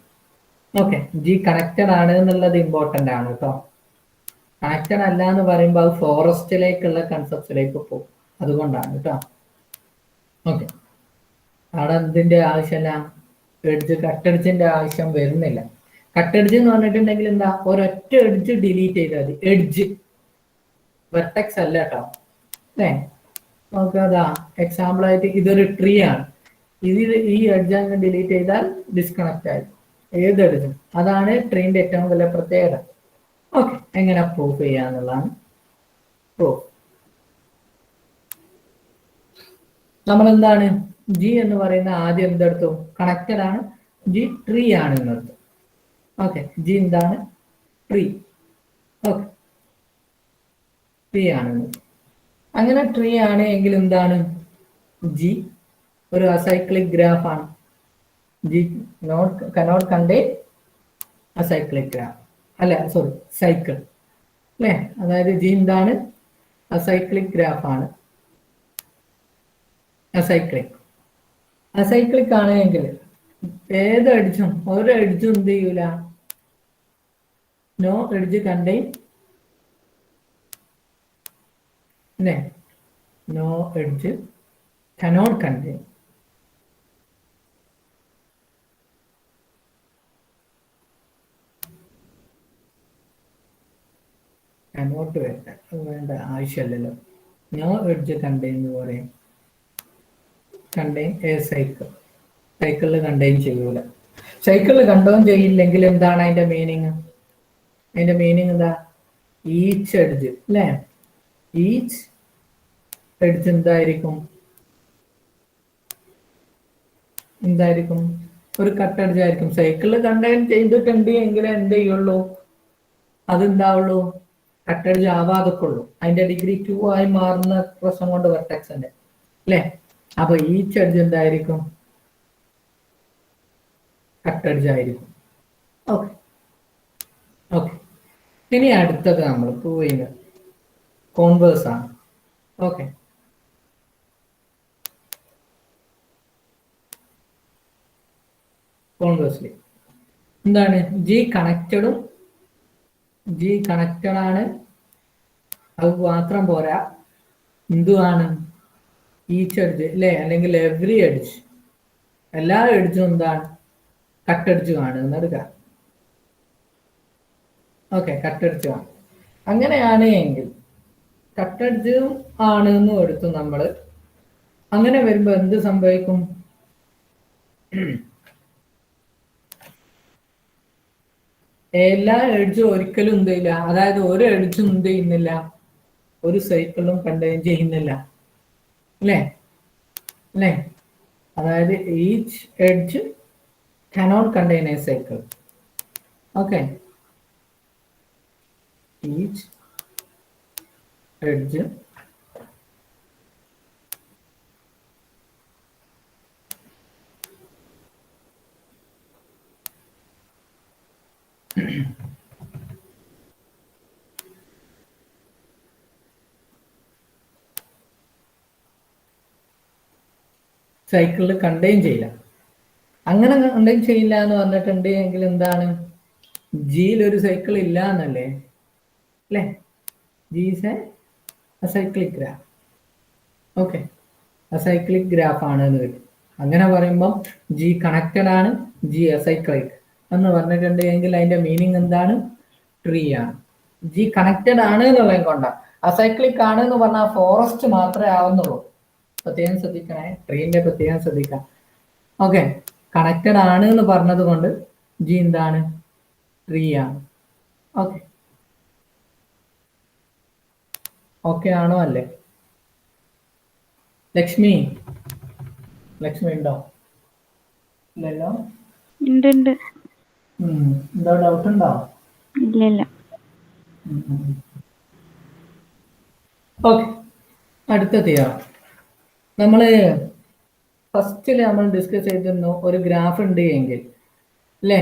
ഓക്കെ, ജി കണക്റ്റഡ് ആണ് എന്നുള്ളത് ഇമ്പോർട്ടൻ്റ് ആണ് കേട്ടോ. കണക്റ്റഡ് അല്ല എന്ന് പറയുമ്പോൾ അത് ഫോറസ്റ്റിലേക്കുള്ള കൺസെപ്റ്റിലേക്ക് പോകും, അതുകൊണ്ടാണ് കേട്ടോ. ഓക്കെ, അവിടെ എന്തിന്റെ ആവശ്യമില്ല, കട്ടെഡ്ജിന്റെ ആവശ്യം വരുന്നില്ല. കട്ടെഡ്ജ് എന്ന് പറഞ്ഞിട്ടുണ്ടെങ്കിൽ എന്താ? ഒരൊറ്റ എഡ്ജ് ഡിലീറ്റ് ചെയ്താൽ മതി. എഡ്ജ് വെർട്ടെക്സ് അല്ല കേട്ടോ. അല്ലേ, നമുക്ക് അതാ എക്സാമ്പിൾ ആയിട്ട് ഇതൊരു ട്രീ ആണ്, ഇതിൽ ഈ എഡ്ജ് അങ്ങ് ഡിലീറ്റ് ചെയ്താൽ ഡിസ്കണക്ട് ആയി ഏത് എഡ്ജും. അതാണ് ട്രീന്റെ ഏറ്റവും വലിയ പ്രത്യേകത. ഓക്കെ, എങ്ങനെ പ്രൂഫ് ചെയ്യാന്നുള്ളതാണ് പ്രൂഫ്. നമ്മൾ എന്താണ് ജി എന്ന് പറയുന്ന ആദ്യം എന്തെടുത്തു? കണക്റ്റഡ് ആണ്, ജി ട്രീ ആണ് എന്നെടുത്തു. ഓക്കെ, ജി എന്താണ്? ട്രീ. ഓക്കെ, ട്രീ ആണ്. അങ്ങനെ ട്രീ ആണ് എങ്കിൽ എന്താണ്? ജി ഒരു അസൈക്ലിക് ഗ്രാഫ് ആണ്. G cannot contain acyclic graph, അല്ല സോറി സൈക്കിൾ അല്ലേ. അതായത് ജി എന്താണ്? അസൈക്ലിക് ഗ്രാഫ് ആണ്. അസൈക്ലിക് ആണ് എങ്കിൽ ഏത് എഡ്ജും ഒരു എഡ്ജും എന്ത് ചെയ്യൂല? നോ എഡ്ജ് കണ്ടെയ്ൻ അല്ലേ, no edge cannot contain. Cannot വേണ്ട ആവശ്യമല്ലല്ലോ. നോ എഡ്ജ് കണ്ടെയ്ൻ എന്ന് പറയും. കണ്ടെയ്ൻ എ സൈക്കിൾ, സൈക്കിളിൽ കണ്ടെയ്ൻ ചെയ്യൂല. സൈക്കിളിൽ കണ്ടെയ്ൻ ചെയ്യില്ലെങ്കിൽ എന്താണ് അതിന്റെ മീനിങ്? അതിന്റെ മീനിങ് എന്താ? ഈച്ച് എഡ്ജ് അല്ലേ, ഈച്ച് എഡ്ജ് എന്തായിരിക്കും? ഒരു കട്ട് എഡ്ജ് ആയിരിക്കും. സൈക്കിളിൽ കണ്ടെയ്ൻ ചെയ്തിട്ടുണ്ട് എങ്കിൽ എന്ത് ചെയ്യുള്ളൂ? അതെന്താവുള്ളൂ? കട്ട് എഡ്ജ് ആവാതൊക്കെയുള്ളൂ. അതിന്റെ ഡിഗ്രി 2 ആയി മാറുന്ന പ്രശ്നം കൊണ്ട് വെർട്ടെക്സിന്റെ അല്ലേ. അപ്പൊ ഈച്ച് എഡ്ജ് എന്തായിരിക്കും? കട്ട് എഡ്ജ് ആയിരിക്കും. ഓക്കെ ഓക്കെ, ഇനി അടുത്തത് നമ്മൾ പ്രൂവ് ചെയ്യുന്നത് കോൺവേഴ്സ് ആണ്. ഓക്കെ, കോൺവേഴ്സ്ലി എന്താണ്? ജി കണക്റ്റഡ് ആണ്, അത് മാത്രം പോരാ, എന്തുവാണ്? ഈച്ച് എഡ്ജ് അല്ലേ, അല്ലെങ്കിൽ എവറി എഡ്ജ്, എല്ലാ എഡ്ജും എന്താണ്? കട്ട് എഡ്ജ് ആണ് എന്നെടുക്കാം. ഓക്കെ, കട്ട് എഡ്ജ് ആണ്. അങ്ങനെയാണ് എങ്കിൽ കട്ട് എഡ്ജ് ആണ് എന്ന് എടുത്തു നമ്മൾ. അങ്ങനെ വരുമ്പോ എന്ത് സംഭവിക്കും? എല്ലാ എഡ്ജും ഒരിക്കലും എന്ത് ചെയ്യില്ല, അതായത് ഒരു എഡ്ജും എന്ത് ചെയ്യുന്നില്ല, ഒരു സൈക്കിളും കണ്ടെയ്ൻ ചെയ്യുന്നില്ല അല്ലേ. അതായത് each edge cannot contain a cycle. Okay, each edge സൈക്കിളിൽ കണ്ടെയ്ൻ ചെയ്യില്ല. അങ്ങനെ കണ്ടെയ്ൻ ചെയ്യില്ല എന്ന് പറഞ്ഞിട്ടുണ്ട് എങ്കിൽ എന്താണ്, ജിയിൽ ഒരു സൈക്കിൾ ഇല്ല എന്നല്ലേ, അല്ലേ? G is a acyclic graph. Okay, acyclic graph ആണ് എന്ന് കിട്ടും. അങ്ങനെ പറയുമ്പം ജി കണക്റ്റഡ് ആണ്, ജി അസൈക്ലിക് എന്ന് പറഞ്ഞിട്ടുണ്ട് എങ്കിൽ അതിന്റെ മീനിങ് എന്താണ്? ട്രീ ആണ്. ജി കണക്റ്റഡ് ആണ് എന്നുള്ളത് കൊണ്ടാണ്. അസൈക്ലിക് ആണ് എന്ന് പറഞ്ഞാൽ ഫോറസ്റ്റ് മാത്രമേ ആവുന്നുള്ളൂ. പ്രത്യേകം ശ്രദ്ധിക്കണേ, ട്രീന്റെ പ്രത്യേകം ശ്രദ്ധിക്കാം. ഓക്കെ, കണക്റ്റഡ് ആണ് എന്ന് പറഞ്ഞത് കൊണ്ട് ജി എന്താണ്? ട്രീ ആണ്. ഓക്കെ, ഓക്കെ ആണോ അല്ലേ? ലക്ഷ്മി ഉണ്ടോ? ഇല്ലല്ലോ. ഉണ്ട്. എന്താ ഡൗട്ട് ഉണ്ടോ? ഇല്ല. ഓക്കെ, അടുത്ത തിയറം നമ്മള് ഫസ്റ്റില് നമ്മൾ ഡിസ്കസ് ചെയ്തിരുന്നു. ഒരു ഗ്രാഫ് ഉണ്ട് എങ്കിൽ അല്ലേ,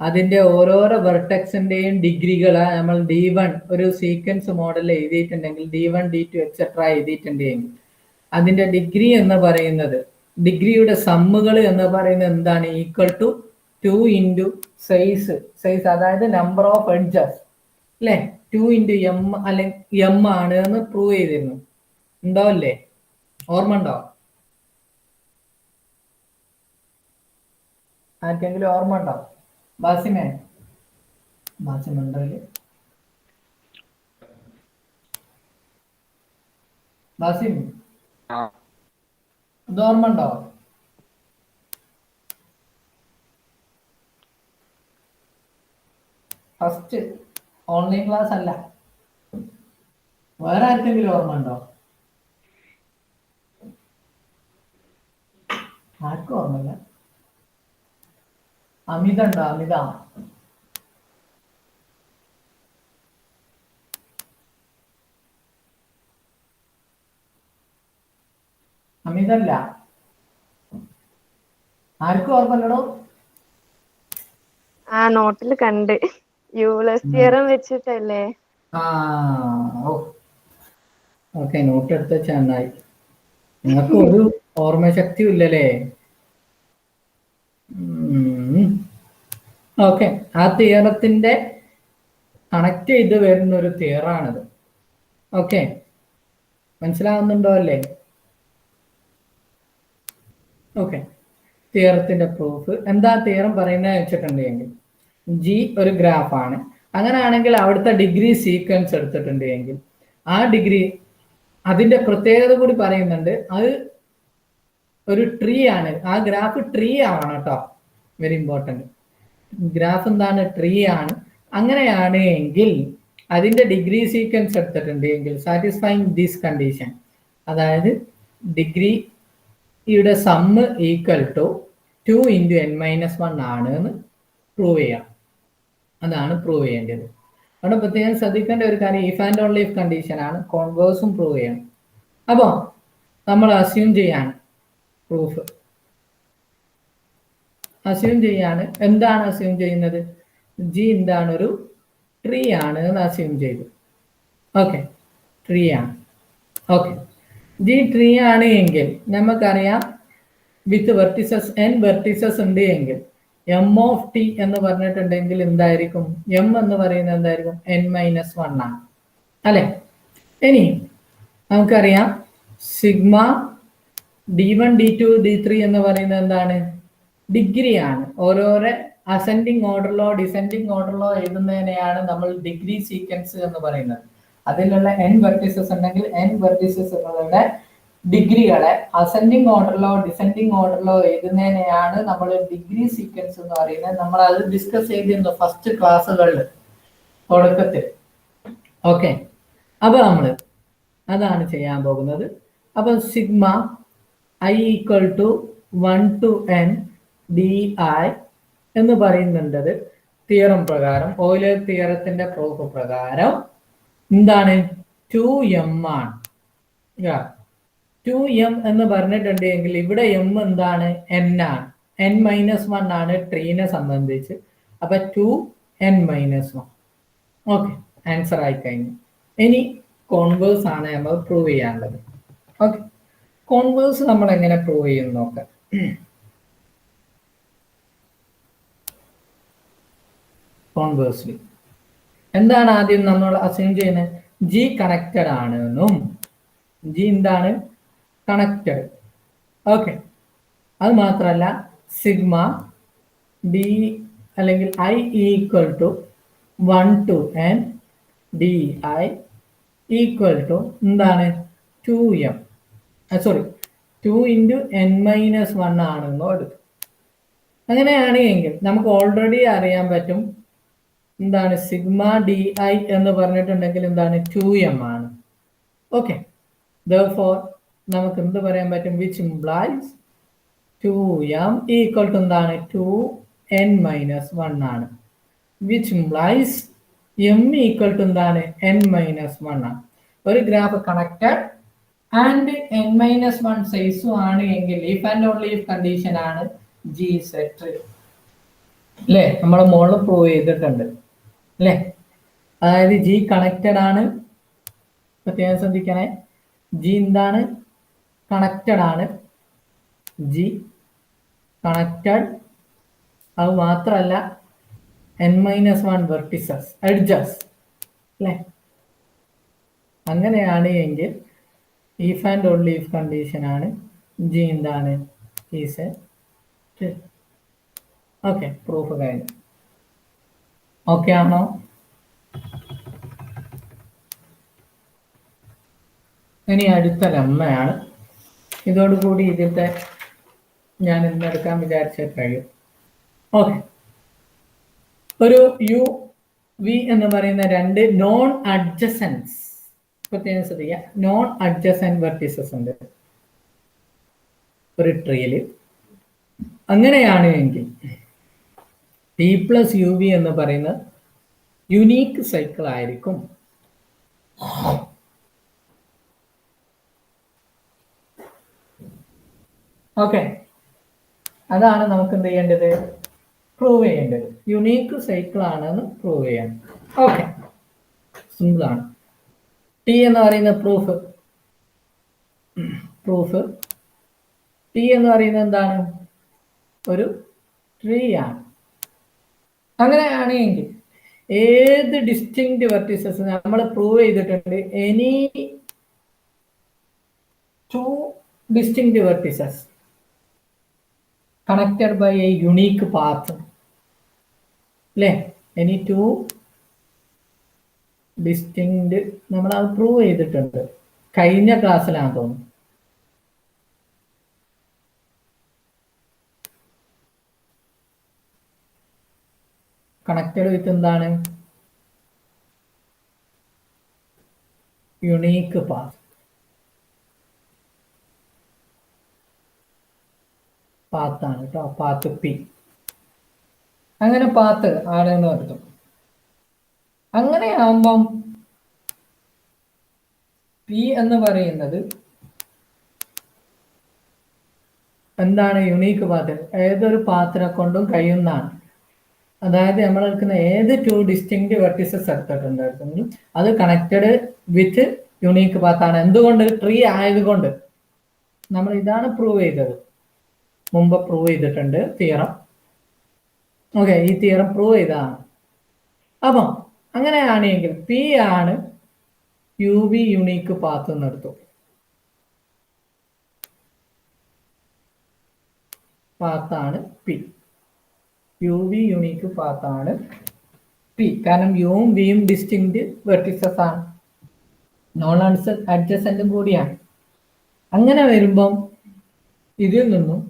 അതിന്റെ ഓരോരോ വെർട്ടെക്സിന്റെയും ഡിഗ്രികളെ നമ്മൾ D1 ഒരു സീക്വൻസ് മോഡൽ എഴുതിയിട്ടുണ്ടെങ്കിൽ D1 D2 എക്സെട്ര എഴുതിയിട്ടുണ്ടെങ്കിൽ അതിന്റെ ഡിഗ്രി എന്ന് പറയുന്നത്, ഡിഗ്രിയുടെ സമ്മുകൾ എന്ന് പറയുന്നത് എന്താണ്? ഈക്വൽ ടു 2 ഇൻറ്റു സൈസ്, അതായത് നമ്പർ ഓഫ് എഡ്ജസ് അല്ലേ, 2 ഇൻറ്റു എം അല്ലെങ്കിൽ എം ആണ് എന്ന് പ്രൂവ് ചെയ്തിരുന്നു. ഉണ്ടോ അല്ലേ? ഓർമ്മ ഉണ്ടോ? ആർക്കെങ്കിലും ഓർമ്മ ഉണ്ടോ? ബാസിമുണ്ടല്ലേ? ബാസിം, ഇത് ഓർമ്മ ഉണ്ടോ? ഫസ്റ്റ് ഓൺലൈൻ ക്ലാസ് അല്ല, വേറെ ആർക്കെങ്കിലും ഓർമ്മ ഉണ്ടോ? ആർക്കും ഓർമ്മയില്ല. അമിത ഉണ്ടോ? അമിതല്ല, ആർക്കും ഓർമ്മല്ലോ? ആ നോട്ടിൽ കണ്ട് യൂലേഴ്സ് തിയറം വെച്ചിട്ടല്ലേ? ഓക്കെ, നോട്ട് എടുത്ത് വെച്ചാൽ നന്നായി. നിങ്ങൾക്ക് ഒരു ഓർമ്മശക്തിയും ഇല്ലല്ലേ? ഓക്കെ, ആ തിയറത്തിന്റെ കണക്ട് ചെയ്ത് വരുന്ന ഒരു തിയറാണിത്. ഓക്കെ, മനസ്സിലാവുന്നുണ്ടോ അല്ലേ? ഓക്കെ, തിയറത്തിന്റെ പ്രൂഫ് എന്താ തിയറം പറയുന്നത് വെച്ചിട്ടുണ്ടെങ്കിൽ, ജി ഒരു ഗ്രാഫാണ്. അങ്ങനെയാണെങ്കിൽ അവിടുത്തെ ഡിഗ്രി സീക്വൻസ് എടുത്തിട്ടുണ്ടെങ്കിൽ ആ ഡിഗ്രി, അതിന്റെ പ്രത്യേകത കൂടി പറയുന്നുണ്ട്. അത് ഒരു ട്രീ ആണ്. ആ ഗ്രാഫ് ട്രീ ആവണം കേട്ടോ, വെരി ഇമ്പോർട്ടൻറ്റ്. ഗ്രാഫ് എന്താണ്? ട്രീ ആണ്. അങ്ങനെയാണ് എങ്കിൽ അതിന്റെ ഡിഗ്രി സീക്വൻസ് എടുത്തിട്ടുണ്ടെങ്കിൽ സാറ്റിസ്ഫൈങ് ദിസ് കണ്ടീഷൻ, അതായത് ഡിഗ്രിയുടെ sum equal to 2 into n-1 ആണ് എന്ന് പ്രൂവ് ചെയ്യാം. അതാണ് പ്രൂവ് ചെയ്യേണ്ടത്. അവിടെ പ്രത്യേകം ശ്രദ്ധിക്കേണ്ട ഒരു കാര്യം, if and only if condition ആണ്. കോൺവേഴ്സും പ്രൂവ് ചെയ്യണം. അപ്പോൾ നമ്മൾ അസ്യൂം ചെയ്യാണ്, പ്രൂഫ് അസ്യൂം ചെയ്യാണ്. എന്താണ് അസ്യൂം ചെയ്യുന്നത്? ജി എന്താണ്? ഒരു ട്രീ ആണ് എന്ന് അസ്യൂം ചെയ്തു. ഓക്കെ, ട്രീ ആണ്. ഓക്കെ, ജി ട്രീ ആണ് എങ്കിൽ നമുക്കറിയാം വിത്ത് വെർട്ടിസസ് n വെർട്ടിസസ് ഉണ്ട് എങ്കിൽ എം ഓഫ് ടി എന്ന് പറഞ്ഞിട്ടുണ്ടെങ്കിൽ എന്തായിരിക്കും? എം എന്ന് പറയുന്നത് എന്തായിരിക്കും? n-1 ആണ് അല്ലെ? ഇനി നമുക്കറിയാം സിഗ്മ D1 D2 D3 എന്ന് പറയുന്നത് എന്താണ്? ഡിഗ്രി ആണ്. ഓരോരോ അസെൻഡിങ് ഓർഡറിലോ ഡിസെൻഡിങ് ഓർഡറിലോ എഴുതുന്നതിനെയാണ് നമ്മൾ ഡിഗ്രി സീക്വൻസ് എന്ന് പറയുന്നത്. അതിലുള്ള n വെർട്ടിസസ് ഉണ്ടെങ്കിൽ n വെർട്ടിസസുകളുടെ ഡിഗ്രികളെ അസെൻഡിങ് ഓർഡറിലോ ഡിസെൻഡിങ് ഓർഡറിലോ എഴുതുന്നതിനെയാണ് നമ്മൾ ഡിഗ്രി സീക്വൻസ് എന്ന് പറയുന്നത്. നമ്മൾ അത് ഡിസ്കസ് ചെയ്തിരുന്നു ഫസ്റ്റ് ക്ലാസ്സുകളിൽ തുടക്കത്തിൽ. ഓക്കെ, അപ്പൊ നമ്മൾ അതാണ് ചെയ്യാൻ പോകുന്നത്. അപ്പൊ sigma i equal to 1 to n di എന്ന് പറയുന്നുണ്ടത് തിയറം പ്രകാരം, ഓയിലർ തിയറത്തിന്റെ പ്രൂഫ് പ്രകാരം എന്താണ്? 2m ആണ്. 2m എന്ന് പറഞ്ഞിട്ടുണ്ടെങ്കിൽ ഇവിടെ m എന്താണ്? n ആണ്. n-1 ആണ് ട്രീനെ സംബന്ധിച്ച്. അപ്പൊ 2n-1. ഓക്കെ, ആൻസർ ആയി കഴിഞ്ഞു. ഇനി കോൺവേഴ്സ് ആണ് നമ്മൾ പ്രൂവ് ചെയ്യാനുള്ളത്. ഓക്കെ, കോൺവേഴ്സ് നമ്മൾ എങ്ങനെ പ്രൂവ് ചെയ്യും നോക്കാം. കോൺവേഴ്സ്ലി എന്താണ് ആദ്യം നമ്മൾ അസ്യൂം ചെയ്യുന്നത്? ജി കണക്റ്റഡ് ആണെന്നും ജി എന്താണ് കണക്റ്റഡ്. ഓക്കെ, അത് മാത്രമല്ല സിഗ്മ ഡി അല്ലെങ്കിൽ I equal to 1 to n D I equal to എന്താണ് 2m, സോറി 2 into n-1 ആണെന്നോ എടുക്കും. അങ്ങനെയാണ് എങ്കിൽ നമുക്ക് ഓൾറെഡി അറിയാൻ പറ്റും എന്താണ് സിഗ്മ ഡി ഐ എന്ന് പറഞ്ഞിട്ടുണ്ടെങ്കിൽ എന്താണ് 2m ആണ്. ഓക്കെ, therefore നമുക്ക് എന്ത് പറയാൻ പറ്റും? Which implies 2m equal to എന്താണ് 2n-1 ആണ്. Which implies m equal to എന്താണ് n-1 ആണ്. ഒരു ഗ്രാഫ് കണക്റ്റഡ് ആൻഡ് n-1 സൈസും ആണ് എങ്കിൽ if and only if condition ആണ് ജി സെറ്റ് അല്ലേ? നമ്മൾ മോളിൽ പ്രൂവ് ചെയ്തിട്ടുണ്ട് അല്ലേ? അതായത് ജി കണക്റ്റഡ് ആണ്, പ്രത്യേകം ശ്രദ്ധിക്കണേ, ജി എന്താണ് കണക്റ്റഡ് ആണ്, ജി കണക്റ്റഡ്. അത് മാത്രമല്ല n-1 വെർട്ടിസസ് എഡ്ജസ് അല്ലേ? അങ്ങനെയാണ് എങ്കിൽ if and only if condition ആണ് ജി എന്താണ് ഈസ് എ. ഓക്കെ, പ്രൂഫ് കഴിഞ്ഞു. ഓക്കെ ആണോ? ഇനി അടുത്ത ലെമ്മയാണ്. ഇതോടുകൂടി ഇതിന്റെ ഞാൻ ഇന്നെടുക്കാൻ വിചാരിച്ച കഴിയും. ഓക്കെ, ഒരു യു വി എന്ന് പറയുന്ന രണ്ട് നോൺ അഡ്ജസൻസ്, പ്രത്യേകം ശ്രദ്ധിക്കുക, നോൺ അഡ്ജസൻറ്റ് വെർട്ടിസസ് ഉണ്ട് ഒരു ട്രീയില്. അങ്ങനെയാണ് എങ്കിൽ പി പ്ലസ് യു വി എന്ന് പറയുന്ന യുണീക്ക് സൈക്കിൾ ആയിരിക്കും. ഓക്കെ, അതാണ് നമുക്ക് എന്ത് ചെയ്യേണ്ടത്? പ്രൂവ് ചെയ്യേണ്ടത്. യുണീക്ക് സൈക്കിൾ ആണെന്ന് പ്രൂവ് ചെയ്യാൻ. ഓക്കെ, സിമ്പിൾ ആണ്. ടി എന്ന് പറയുന്ന പ്രൂഫ് ടി എന്ന് പറയുന്നത് എന്താണ്? ഒരു ട്രീ ആണ്. അങ്ങനെയാണ് എങ്കിൽ ഏത് ഡിസ്റ്റിങ്ക്റ്റ് വെർട്ടിസസ് നമ്മൾ പ്രൂവ് ചെയ്തിട്ടുണ്ട്? Any 2 distinct vertices connected by a unique path അല്ലേ? എനി 2 ഡിസ്റ്റിങ്ക്റ്റ് നമ്മൾ അത് പ്രൂവ് ചെയ്തിട്ടുണ്ട് കഴിഞ്ഞ ക്ലാസ്സിലാണ് തോന്നുന്നു. കണക്റ്റഡ് വിത്ത് എന്താണ്? Unique path. പാത്താണ് കേട്ടോ, പാത്ത് പി. അങ്ങനെ പാത്ത് ആണെന്ന് എടുത്തു. അങ്ങനെ ആവുമ്പം പി എന്ന് പറയുന്നത് എന്താണ്? Unique path. ഏതൊരു പാത്തിനെ കൊണ്ടും കഴിയുന്നതാണ്. അതായത് നമ്മൾ എടുക്കുന്ന ഏത് 2 ഡിസ്റ്റിങ്ക്റ്റ് വെർട്ടിസസ് എടുത്തിട്ടുണ്ടായിരുന്നു അത് കണക്റ്റഡ് വിത്ത് യുണീക്ക് പാത്താണ്. എന്തുകൊണ്ട്? ട്രീ ആയതുകൊണ്ട്. നമ്മൾ ഇതാണ് പ്രൂവ് ചെയ്തത്, മുമ്പ് പ്രൂവ് ചെയ്തിട്ടുണ്ട് തിയറം. ഓക്കെ, ഈ തിയറം പ്രൂവ് ചെയ്തതാണ്. അപ്പം അങ്ങനെയാണെങ്കിൽ പി ആണ് യു വി യുണീക്ക് പാത്ത് എന്നെടുത്തു. പാത്താണ് പി, യു വി യുണീക്ക് പാത്താണ് പി. കാരണം യുവും വിയും ഡിസ്റ്റിങ്ക്റ്റ് വെർട്ടിസസ് ആണ്, നോൺ അഡ്ജസന്റും കൂടിയാണ്. അങ്ങനെ വരുമ്പം ഇതിൽ നിന്നും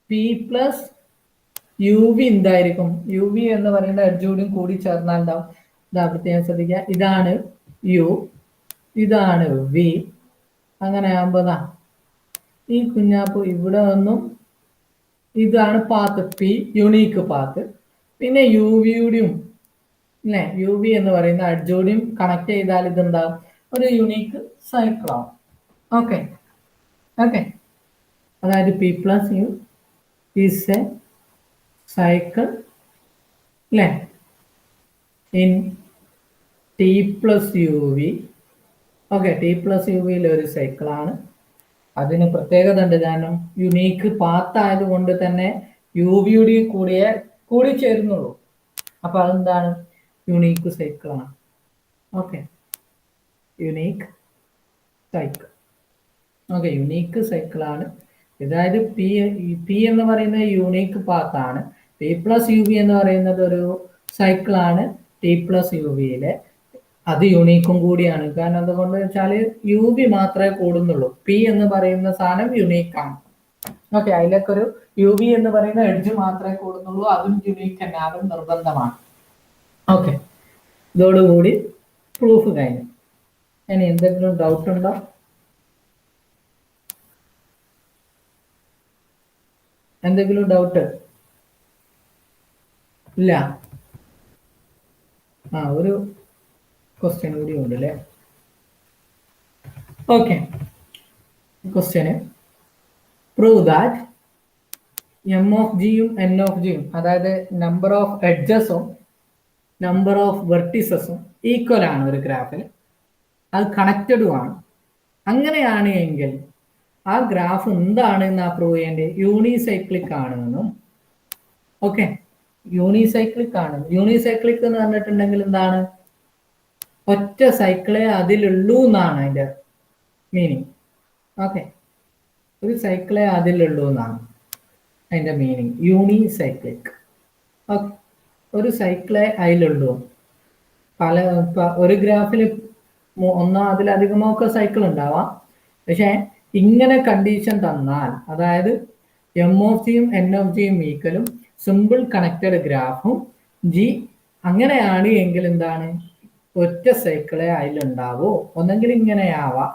പി പ്ലസ് യു വി എന്തായിരിക്കും? യു വി എന്ന് പറയുന്ന എഡ്ജൂടും കൂടി ചേർന്നാൽ ഉണ്ടാവും. ഇതാ പ്രത്യേകം ശ്രദ്ധിക്കുക, ഇതാണ് യു, ഇതാണ് വി. അങ്ങനെ ആകുമ്പോഴാ ഈ കുഞ്ഞാപ്പ് ഇവിടെ നിന്നും ഇതാണ് പാത്ത് പി, യുണീക്ക് പാത്ത്. പിന്നെ യു വിയുടെയും അല്ലേ, യു വി എന്ന് പറയുന്ന അഡ്ജോഡിയും കണക്ട് ചെയ്താൽ ഇതെന്താവും? ഒരു യുണീക്ക് സൈക്കിളാവും. ഓക്കെ ഓക്കെ, അതായത് P plus U is a cycle അല്ലേ in T plus U V. Okay, T plus U വിയിൽ ഒരു സൈക്കിളാണ്. അതിന് പ്രത്യേകത ഉണ്ട്, കാരണം യുണീക്ക് പാത്ത് ആയതുകൊണ്ട് തന്നെ UVയുടെ കൂടി ചേരുന്നുള്ളൂ. അപ്പൊ അതെന്താണ്? യുണീക്ക് സൈക്കിളാണ്. Okay, unique cycle. Okay, unique സൈക്കിളാണ്. അതായത് പി എന്ന് പറയുന്നത് യുണീക്ക് പാത്ത് ആണ്. P+UV എന്ന് പറയുന്നത് ഒരു സൈക്കിളാണ് T+UVയിലെ. അത് യുണീക്കും കൂടിയാണ്. കാരണം അതുകൊണ്ട് വെച്ചാൽ UV മാത്രമേ കൂടുന്നുള്ളൂ. P എന്ന് പറയുന്ന സാധനം യുണീക്കാണ്. ഓക്കെ, അതിലൊക്കെ ഒരു UV എന്ന് പറയുന്ന എഡ്ജ് മാത്രമേ കൂടുന്നുള്ളൂ. അതും യുണീക്ക് തന്നെ, അതും നിർബന്ധമാണ്. ഓക്കെ, ഇതോടുകൂടി പ്രൂഫ് കഴിഞ്ഞു. ഇനി എന്തെങ്കിലും ഡൗട്ട് ഉണ്ടോ? എന്തെങ്കിലും ഡൗട്ട് ഇല്ല? ഒരു ക്വസ്റ്റ്യൻ കൂടി ഉണ്ട് അല്ലേ? ഓക്കെ, ക്വസ്റ്റ്യന് prove that M of G യും N of G യും, അതായത് നമ്പർ ഓഫ് എഡ്ജസും നമ്പർ ഓഫ് വെർട്ടിസസും ഈക്വൽ ആണ് ഒരു ഗ്രാഫിൽ, അത് കണക്റ്റഡും ആണ്. അങ്ങനെയാണ് എങ്കിൽ ആ ഗ്രാഫ് എന്താണ് എന്നാ പ്രൂവ് ചെയ്യേണ്ടത്? യൂണിസൈക്ലിക് ആണെന്നും. ഓക്കെ, യൂണിസൈക്ലിക് ആണ്. യൂണിസൈക്ലിക് എന്ന് പറഞ്ഞിട്ടുണ്ടെങ്കിൽ എന്താണ്? ഒറ്റ സൈക്കിളേ അതിലുള്ളൂ എന്നാണ് അതിന്റെ മീനിങ്. ഓക്കെ, ഒരു സൈക്കിളേ അതിലുള്ളൂ എന്നാണ് അതിന്റെ മീനിങ്, യൂണിസൈക്ലിക്. ഓക്കെ, ഒരു സൈക്കിളേ അതിലുള്ളൂ. ഒരു ഗ്രാഫിൽ ഒന്നോ അതിലധികമോ ഒക്കെ സൈക്കിൾ ഉണ്ടാവാം. പക്ഷെ ഇങ്ങനെ കണ്ടീഷൻ തന്നാൽ, അതായത് M of G യും N of G യും ഈക്വലും സിമ്പിൾ കണക്റ്റഡ് ഗ്രാഫും G അങ്ങനെയാണ് എങ്കിൽ എന്താണ്? ഒറ്റ സൈക്കിളെ അതിലുണ്ടാവോ. ഒന്നെങ്കിൽ ഇങ്ങനെയാവാം,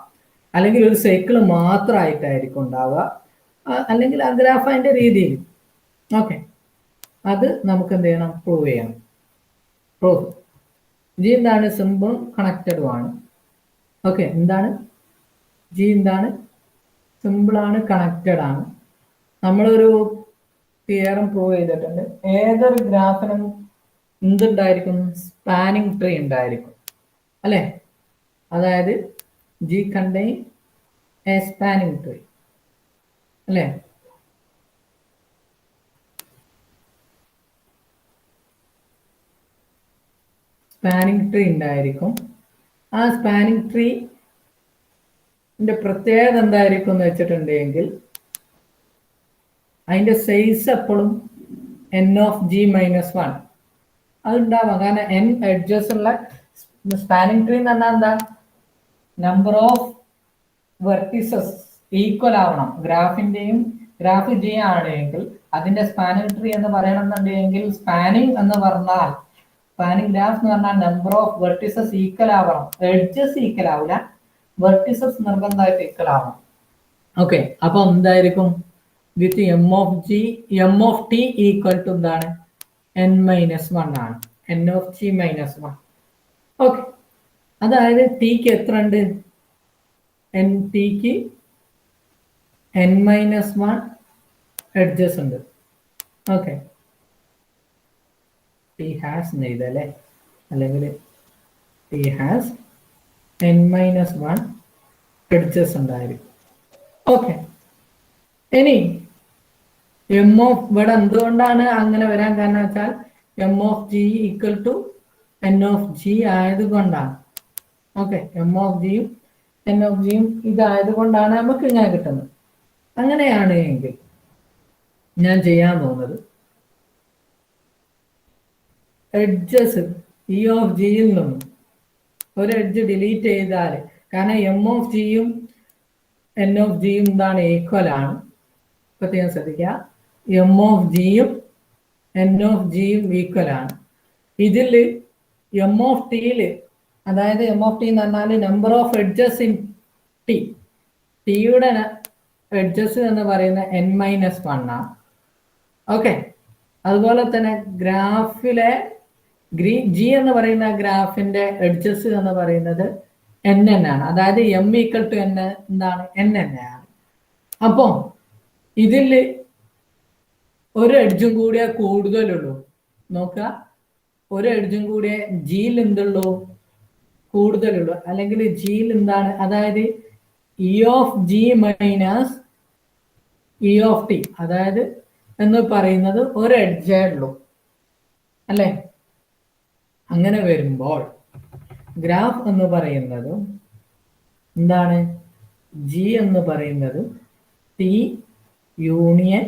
അല്ലെങ്കിൽ ഒരു സൈക്കിൾ മാത്രമായിട്ടായിരിക്കും ഉണ്ടാവുക, അല്ലെങ്കിൽ ആ ഗ്രാഫ് അതിന്റെ രീതിയിൽ. ഓക്കെ, അത് നമുക്ക് എന്ത് ചെയ്യണം? പ്രൂവ് ചെയ്യണം. പ്രൂഫ് G എന്താണ്? സിമ്പിൾ കണക്റ്റഡും ആണ്. ഓക്കെ, എന്താണ് G? എന്താണ്? സിമ്പിൾ ആണ്, കണക്റ്റഡ് ആണ്. നമ്മളൊരു തിയറം പ്രൂവ് ചെയ്തിട്ടുണ്ട്. ഏതൊരു ഗ്രാഫിനും എന്തുണ്ടായിരിക്കും? സ്പാനിങ് ട്രീ ഉണ്ടായിരിക്കും അല്ലെ? അതായത് G contain A spanning tree അല്ലെ? സ്പാനിങ് ട്രീ ഉണ്ടായിരിക്കും. ആ സ്പാനിങ് ട്രീ പ്രത്യേകത എന്തായിരിക്കും എന്ന് വെച്ചിട്ടുണ്ടെങ്കിൽ അതിന്റെ സൈസ് എപ്പോഴും N of G minus 1 അതുണ്ടാവാം. കാരണം N എഡ്ജസ് ഉള്ള സ്പാനിങ് ട്രീ എന്ന് പറഞ്ഞാൽ എന്താ? നമ്പർ ഓഫ് വെർട്ടിസസ് ഈക്വൽ ആവണം. ഗ്രാഫ് G ആണെങ്കിൽ അതിന്റെ സ്പാനിങ് ട്രീ എന്ന് പറയണമെന്നുണ്ടെങ്കിൽ, സ്പാനിങ് എന്ന് പറഞ്ഞാൽ, സ്പാനിങ് ഗ്രാഫ് എന്ന് പറഞ്ഞാൽ നമ്പർ ഓഫ് വെർട്ടിസസ് ഈക്വൽ ആവണം. എഡ്ജസ് ഈക്വൽ ആവില്ല, വെർട്ടിസസ് നിർബന്ധമായിട്ട് ഈക്വൽ ആവണം. ഓക്കെ, അപ്പൊ എന്തായിരിക്കും? With M of T equal to എന്താണ്? N-1 ആണ്. N of G minus 1. Okay, അതായത് Tക്ക് എത്ര ഉണ്ട്? Tക്ക് N-1 എഡ്ജസ് ഉണ്ട്. ഓക്കെ, T ഹാസ് എഴുതല്ലേ, അല്ലെങ്കിൽ T ഹാസ് N-1 എഡ്ജസ് ഉണ്ടായിരിക്കും. ഓക്കെ, ഇനി ഇവിടെ എന്തുകൊണ്ടാണ് അങ്ങനെ വരാൻ കാരണം വെച്ചാൽ M of G equal to N of G ആയതുകൊണ്ടാണ്. ഓക്കെ, M of G യും N of G യും ഇതായതുകൊണ്ടാണ് നമുക്ക് ഇങ്ങനെ കിട്ടുന്നത്. അങ്ങനെയാണ് എങ്കിൽ ഞാൻ ചെയ്യാൻ പോകുന്നത്, എഡ്ജസ് E of G യിൽ നിന്നും ഒരു എഡ്ജ് ഡിലീറ്റ് ചെയ്താൽ, കാരണം M of G യും N of G യും എന്താണ്? ഈക്വൽ ആണ്. പ്രത്യേകം ശ്രദ്ധിക്കുക, M of G യും N of G യും ഈക്വൽ ആണ്. ഇതിൽ M of T യില്, അതായത് M of T എന്ന് പറഞ്ഞാൽ number of edges in T, ടിയുടെ എഡ്ജസ് എന്ന് പറയുന്ന N-1 ആണ്. ഓക്കെ, അതുപോലെ തന്നെ ഗ്രാഫിലെ G എന്ന് പറയുന്ന ഗ്രാഫിന്റെ എഡ്ജസ് എന്ന് പറയുന്നത് Nn ആണ്. അതായത് M ഈക്വൽ ടു N എന്താണ്? Nn ആണ്. അപ്പോ ഇതിൽ ഒരു എഡ്ജും കൂടിയേ കൂടുതലുള്ളൂ. നോക്കുക, ഒരു എഡ്ജും കൂടിയേ Gയിൽ എന്തുള്ളൂ? കൂടുതലുള്ളൂ. അല്ലെങ്കിൽ Gയിൽ എന്താണ്? അതായത് E of G minus E of T, അതായത് എന്ന് പറയുന്നത് ഒരു എഡ്ജേ ഉള്ളൂ അല്ലേ? അങ്ങനെ വരുമ്പോൾ ഗ്രാഫ് എന്ന് പറയുന്നത് എന്താണ്? ജി എന്ന് പറയുന്നത് ടി യൂണിയൻ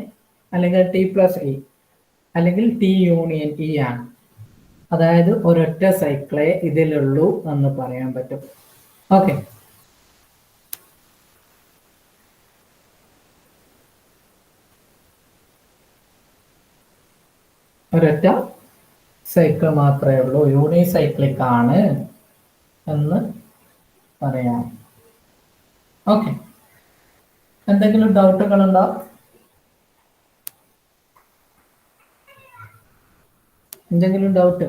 അല്ലെങ്കിൽ ടി പ്ലസ് ഇ അല്ലെങ്കിൽ ടി യൂണിയൻ ഇ ആണ്. അതായത് ഒരൊറ്റ സൈക്കിളേ ഇതിലുള്ളൂ എന്ന് പറയാൻ പറ്റും. ഓക്കെ, ഒരൊറ്റ സൈക്കിൾ മാത്രമേ ഉള്ളൂ, യൂണിസൈക്ലിക് ആണ് എന്ന് പറയാം. ഓക്കെ, എന്തെങ്കിലും ഡൗട്ടുകളുണ്ടോ? എന്തെങ്കിലും ഡൗട്ട്?